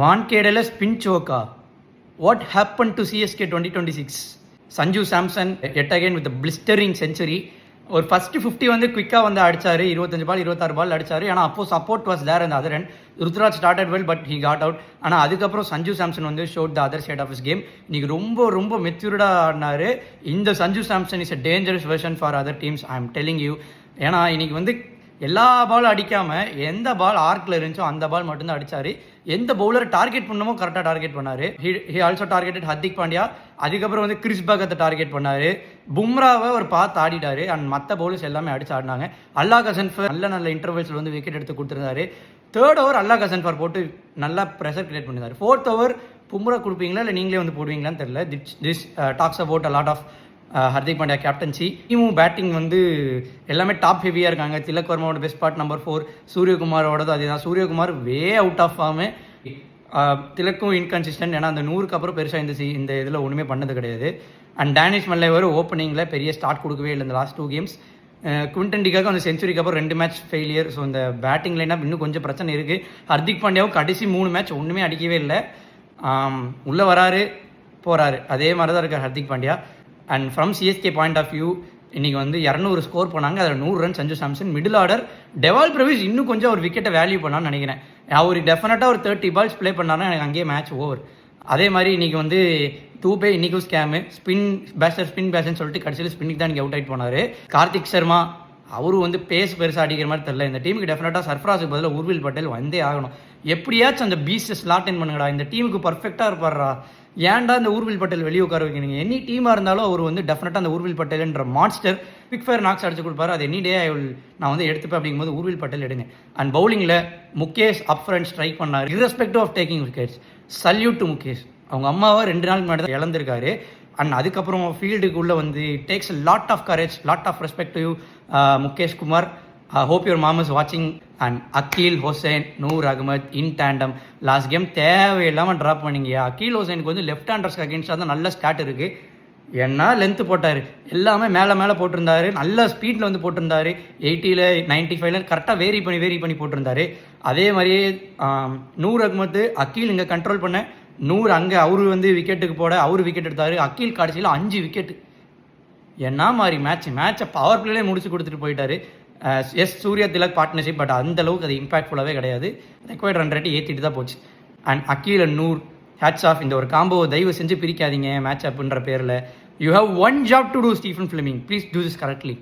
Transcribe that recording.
வான்கேடல spin சோக்கா. What happen to CSK 2026? Sanju Samson at again with blistering century. ஒரு first 50 வந்து குவிக்காக வந்து அடிச்சாரு, 25 பால் 26 பால் அடிச்சாரு. ஆனால் அப்போ சப்போர்ட் வாஸ் தேர் அந்த other and Ruturaj started well but he got out. ஆனால் அதுக்கப்புறம் சஞ்சு சாம்சன் வந்து showed the other side of his game. இன்னைக்கு ரொம்ப ரொம்ப மெச்சூர்டாக ஆடினாரு. இந்த Sanju Samson is a dangerous version for other teams, I am telling you. ஏன்னா இன்னைக்கு வந்து எல்லா பாலும் அடிக்காமல் எந்த பால் ஆர்க்கில் இருந்துச்சோ அந்த பால் மட்டும்தான் அடித்தார். எந்த பவுலரை டார்கெட் பண்ணமோ கரெக்டாக டார்கெட் பண்ணார். He also targeted Hardik Pandya. அதுக்கப்புறம் வந்து கிறிஸ் பகத்தை டார்கெட் பண்ணார். பும்ராவை ஒரு பார்த்து ஆடிட்டார். அண்ட் மற்ற பவுலர்ஸ் எல்லாமே அடிச்சு ஆடினாங்க. அல்லா கசன்ஃபர் நல்ல நல்ல இன்டர்வல்ஸில் வந்து விக்கெட் எடுத்து கொடுத்துருந்தாரு. தேர்ட் ஓவர் அல்லா கசன்ஃபர் போட்டு நல்லா ப்ரெஷர் கிரியேட் பண்ணியிருந்தார். ஃபோர்த் ஓவர் பும்ரா கொடுப்பீங்களா இல்லை நீங்களே வந்து போடுவீங்களான்னு தெரியல. This talks about a lot of Hardik Pandya captaincy. டீமும் பேட்டிங் வந்து எல்லாமே டாப் ஹெவியாக இருக்காங்க. திலக் வர்மாவோட பெஸ்ட் பார்ட் நம்பர் 4, சூரியகுமாரோடது அதே தான். Suryakumar way out of form. திலக்கும் இன்கன்சிஸ்டன்ட். ஏன்னா அந்த 100க்கு அப்புறம் பெருசாக இந்த இதில் ஒன்றுமே பண்ணது கிடையாது. அண்ட் டேனிஷ் மல்லேவர் ஓப்பனிங்கில் பெரிய ஸ்டார்ட் கொடுக்கவே இல்லை இந்த லாஸ்ட் 2 கேம்ஸ். குவிண்டன் டிகாக்கு அந்த செஞ்சுரிக்கு அப்புறம் 2 மேட்ச் ஃபெயிலியர். ஸோ இந்த பேட்டிங் லைனாக இன்னும் கொஞ்சம் பிரச்சனை இருக்குது. ஹர்திக் பாண்டியாவும் கடைசி 3 மேட்ச் ஒன்றுமே அடிக்கவே இல்லை. உள்ளே வராரு போகிறாரு, அதே மாதிரி தான் இருக்கார் Hardik Pandya. And from CSK point of view இன்றைக்கி வந்து 200 ஸ்கோர் பண்ணாங்க. அதில் 100 run Sanju Samson. Middle order Dewald Brevis இன்னும் கொஞ்சம் ஒரு விக்கெட்டை வேல்யூ பண்ணான்னு நினைக்கிறேன். அவர் டெஃபினட்டாக ஒரு 30 பால்ஸ் ப்ளே பண்ணாருன்னா எனக்கு அங்கேயே மேட்ச் ஓவர். அதே மாதிரி இன்றைக்கி வந்து தூபே இன்றைக்கும் ஸ்கேமு. ஸ்பின் பேட்ஸ்ன்னு சொல்லிட்டு கடைசியில் ஸ்பின்னுக்கு தான் இன்றைக்கி அவுட் ஆகிட்டு போனார். கார்த்திக் சர்மா அவரும் வந்து பெருசாக அடிக்கிற மாதிரி தெரில. இந்த டீமுக்கு டெஃபினட்டாக சர்ஃப்ராஸுக்கு பதிலாக உர்வில் பட்டேல் வந்தே ஆகணும். எப்படியாச்சும் அந்த பீஸை ஸ்லாட் இன் பண்ணுங்கடா. இந்த டீமுக்கு பர்ஃபெக்டாக இருப்பாரா. ஏன்டா இந்த ஊர்வில் பட்டேல் வெளியே உட்கார வைக்கிறீங்க? எனி டீமாக இருந்தாலும் அவர் வந்து டெஃபினட்டாக அந்த ஊர்வில் பட்டேல்ன்ற மான்ஸ்டர் பிக் ஃபயர் நாக்ஸ் அடிச்சு கொடுப்பாரு. அது எனி டே நான் வந்து எடுத்துப்பேன். அப்படிங்கும்போது ஊர்வில் பட்டேல் எடுங்க. அண்ட் பவுலிங்கில் முகேஷ் அப் ஃப்ரண்ட் ஸ்ட்ரைக் பண்ணார். Irrespective of taking wickets, salute to Mukesh. அவங்க அம்மாவை 2 நாளுக்கு முன்னாடி தான் இழந்திருக்காரு. அண்ட் அதுக்கப்புறம் ஃபீல்டுக்குள்ளே வந்து takes lot of courage, lot of respect to Mukesh Kumar. Hope your mom is வாட்சிங். And Akeal Hosein, Noor Ahmad in tandem last game தேவையில்லாமல் ட்ராப் பண்ணிங்க. அக்கீல் ஹுசைனுக்கு வந்து லெஃப்ட் ஹேண்டர்ஸ்க்கு அகேன்ஸ்டாக தான் நல்ல ஸ்டார்ட் இருக்குது. ஏன்னா லென்த்து போட்டார், எல்லாமே மேலே போட்டிருந்தாரு. நல்ல ஸ்பீடில் வந்து போட்டிருந்தாரு. 80ல் 95ல கரெக்டாக வேரி பண்ணி போட்டிருந்தாரு. அதே மாதிரியே நூர் அகமத் அக்கீல் இங்கே கண்ட்ரோல் பண்ண, நூர் அங்கே அவரு வந்து விக்கெட்டுக்கு போட அவர் விக்கெட் எடுத்தார். அக்கீல் கடைசியில் 5 விக்கெட்டு. என்ன மாதிரி மேட்சை பவர் பிளேலே முடிச்சு கொடுத்துட்டு போயிட்டாரு. Yes Surya Tilak partnership, but அந்த அளவுக்கு அது இம்பாக்ட்ஃபுல்லாகவே கிடையாது. ரெக்வயர்ட் ரன் ரேட் ஏற்றிட்டு தான் போச்சு. And Akeal and Noor hats off. இந்த ஒரு காம்போவை தயவு செஞ்சு பிரிக்காதீங்க மேட்ச் அப்புன்ற பேரில். You have one job to do Stephen Fleming, please do this correctly.